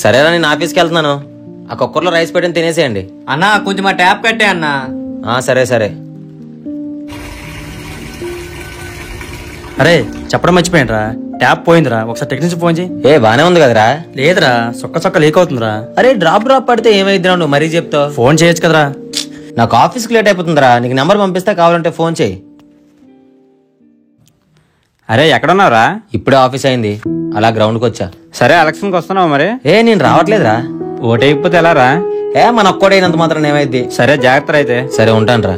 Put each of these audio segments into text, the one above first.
సరేరా, నేను ఆఫీస్కి వెళ్తున్నాను. ఆ కుక్కర్లో రైస్ పెట్టిన తినేసేయండి. అన్నా కొంచెం మా ట్యాప్ కట్టే అన్నా. సరే సరే. అరే చెప్పడం మర్చిపోయినరా, ట్యాప్ పోయిందిరా, ఒకసారి టెక్నీషియన్ ఫోన్ చేయి. బానే ఉంది కదరా? లేదురా, సొక్క లీక్ అవుతుందిరా. అరే డ్రాప్ పడితే ఏమైద్దిరా, నువ్వు మరీ చెప్తావు. ఫోన్ చేయొచ్చు కదరా. నాకు ఆఫీస్కి లేట్ అయిపోతుందిరా, నీకు నెంబర్ పంపిస్తా, కావాలంటే ఫోన్ చేయి. అరే ఎక్కడున్నావురా? ఇప్పుడే ఆఫీస్ అయింది, అలా గ్రౌండ్కి వచ్చా. సరే ఎలక్షన్కి వస్తున్నావు మరి? నేను రావట్లేదురా. ఓటైపోతే ఎలా రా? మన ఒక్కడైనంత మాత్రం ఏమైద్ది. సరే జాగ్రత్త అయితే. సరే ఉంటానురా.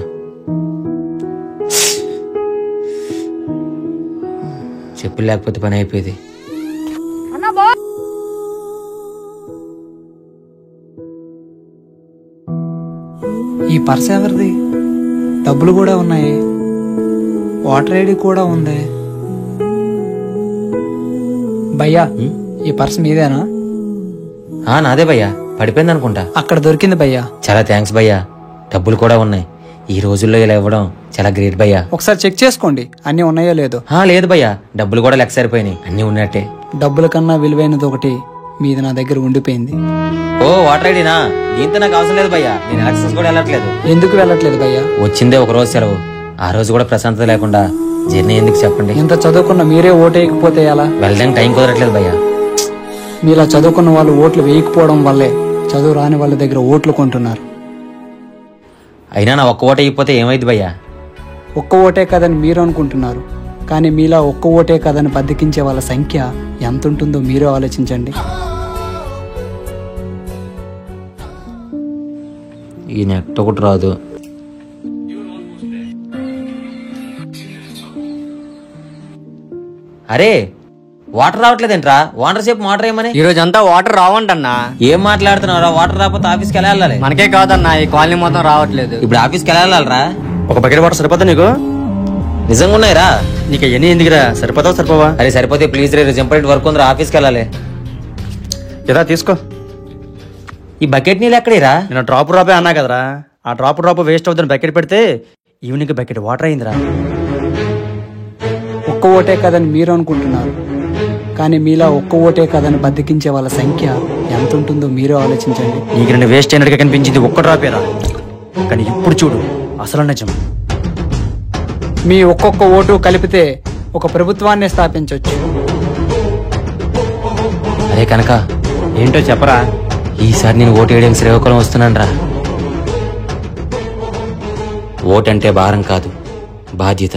చెప్పులు లేకపోతే పని అయిపోయింది. ఈ పర్స్ ఎవరిది? డబ్బులు కూడా ఉన్నాయి, వాటర్ ఐడి కూడా ఉంది. భయ్యా ఈ పర్స్ మీదేనా? నాదే భయ్యా, పడిపోయింది అనుకుంటా. అక్కడ దొరికింది భయ్యా. చాలా థ్యాంక్స్ భయ్యా. డబ్బులు కూడా ఉన్నాయి. ఈ రోజుల్లో ఇలా ఇవ్వడం చాలా గ్రేట్ భయ్యా. ఒకసారి చెక్ చేసుకోండి అన్ని ఉన్నాయో లేదో. లేదు భయ్యా, డబ్బులు కూడా లెక్క సరిపోయినాయి, అన్ని ఉన్నట్టే. డబ్బుల కన్నా విలువైనది ఒకటి మీది నా దగ్గర ఉండిపోయింది. వాటర్ ఐడినా? దీంతో నాకు అవసరం లేదు భయ్యా, నేను ఎలక్షన్స్ కూడా వెళ్ళట్లేదు. ఎందుకు వెళ్ళట్లేదు భయ్యా? వచ్చిందే ఒక రోజు సెలవు, ఆ రోజు కూడా ప్రశాంతత లేకుండా జర్నీ ఎందుకు చెప్పండి. ఇంత చదువుకున్న మీరే ఓటు వేయకపోతే ఎలా? వెళ్ళడానికి టైం కుదరట్లేదు భయ్యా. మీలా చదువుకున్న వాళ్ళు ఓట్లు వేయకపోవడం వల్లే చదువు రాని వాళ్ళ దగ్గర ఓట్లు కొంటున్నారు. అయినా నా ఒక్క ఓటు అయిపోతే ఏమైంది భయ్యా? ఒక్క ఓటే కదని మీరు అనుకుంటున్నారు, కానీ మీలా ఒక్క ఓటే కదని బద్దకించే వాళ్ళ సంఖ్య ఎంత ఉంటుందో మీరే ఆలోచించండి. ఈ నెట్ ఒకటి రాదు. అరే వాటర్ రావట్లేదేంట్రా? వాటర్ సేపు వాటర్ ఏమని? ఈ రోజు అంతా వాటర్ రావంటన్నా. ఏం మాట్లాడుతున్నారా? వాటర్ రాకపోతే ఆఫీస్కి ఎలా వెళ్ళాలి? మనకే కాదన్నా, ఈ కాలనీ మొత్తం రావట్లేదు. ఇప్పుడు ఆఫీస్కి ఎలా వెళ్ళాలరా? ఒక బకెట్ వాటర్ సరిపోతా నీకు? నిజంగా ఉన్నాయిరా? నీకు ఎన్ని ఎందుకురా, సరిపోతావు సరిపోవా? అరే సరిపోతే ప్లీజ్ రే, ఇంపార్టెంట్ వర్క్ ఉందిరా, ఆఫీస్కి వెళ్ళాలి. ఇలా తీసుకో. ఈ బకెట్ నీళ్ళు ఎక్కడేరా? నేను డ్రాప్ అన్నా కదరా, ఆ డ్రాప్ వేస్ట్ అవుతుంది. బకెట్ పెడితే ఈవినింగ్ బకెట్ వాటర్ అయిందిరా. ఒక్క ఓటే కదని మీరు అనుకుంటున్నారు, కానీ మీలా ఒక్క ఓటే కదని బద్దకించే వాళ్ళ సంఖ్య ఎంత ఉంటుందో మీరే ఆలోచించండి. నీకు నేను వేస్ట్ అయినట్టుగా కనిపించింది ఒక్క డ్రాపేరా, కానీ ఇప్పుడు చూడు అసలు నిజం. మీ ఒక్కొక్క ఓటు కలిపితే ఒక ప్రభుత్వాన్ని స్థాపించవచ్చు. అరే కనుక ఏంటో చెప్పరా? ఈసారి నేను ఓటు వేయడానికి శ్రీకాకుళం వస్తున్నాను రా. ఓటంటే భారం కాదు, బాధ్యత.